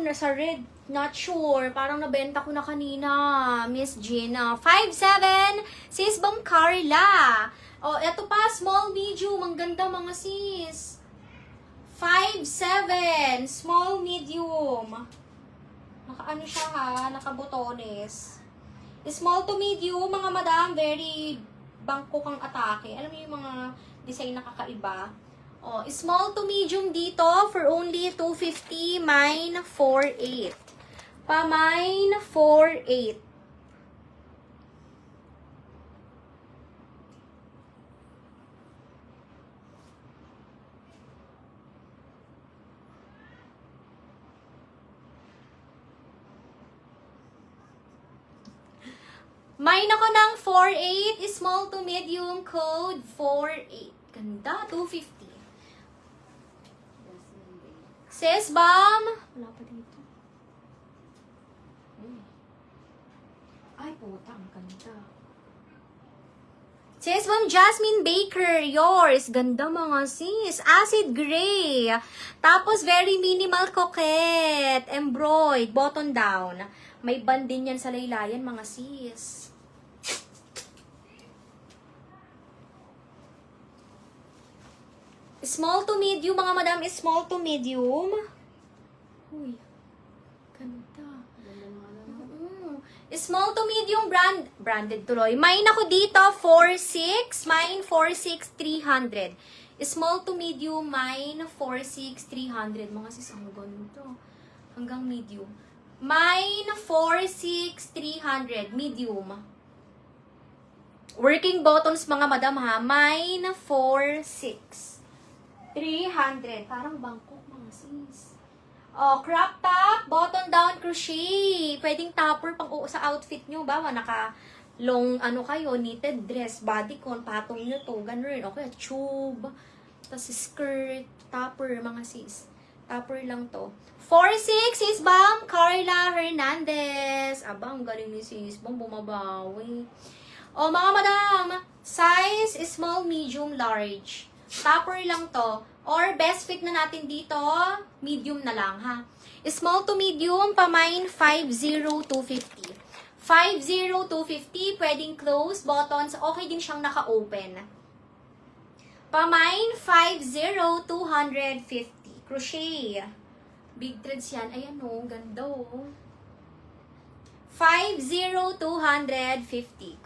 nasa red. Not sure. Parang nabenta ko na kanina. Miss Gina. 5'7". Sis Bang Carla. O, eto pa. Small, medium. Ang ganda mga sis. 5'7". Small, medium. Naka-ano siya ha? Naka-botones. Small to medium, mga madam. Very bangkok ang atake. Alam mo yung mga design na kakaiba. Oh, small to medium dito for only 250, mine 48. Pa mine 48. Mine ako ng 48, small to medium, code 48. Ganda, 250. Sis, Bam! Wala pa dito. Ay, puta, ang ganda. Sis, Bam, Jasmine Baker, yours. Ganda mga sis. Acid gray. Tapos, very minimal coquette. Embroid, button down. May band din yan sa laylayan, mga sis. Small to medium, mga madam, small to medium. Uy, ganda. Small to medium, branded tuloy. Mine ako dito, 4'6". Mine, 4'6", 300. Small to medium, mine, 4'6", 300. Mga sis, ang ganda. Hanggang medium. Mine, 4'6", 300. Medium. Working buttons, mga madam, ha. Mine, 4'6". 300. Parang bangkok, mga sis. Oh, crop top, button down crochet. Pwedeng topper pang sa outfit nyo. Bawa, naka long, ano kayo, knitted dress, bodycon, patong nyo to, ganun. Okay, tube, tapos skirt, topper, mga sis. Topper lang to. 4'6", sis Bam, Carla Hernandez. Abang, galing ni sis Bam, bumabawi. Oh, mga madam, size small, medium, large. Topper lang to. Or best fit na natin dito, medium na lang ha. Small to medium, pamine 50-250. 50-250, pwedeng close, buttons, okay din siyang naka-open. Pamine 50-250. Crochet. Big threads yan. Ayan o, ganda o. 50-250.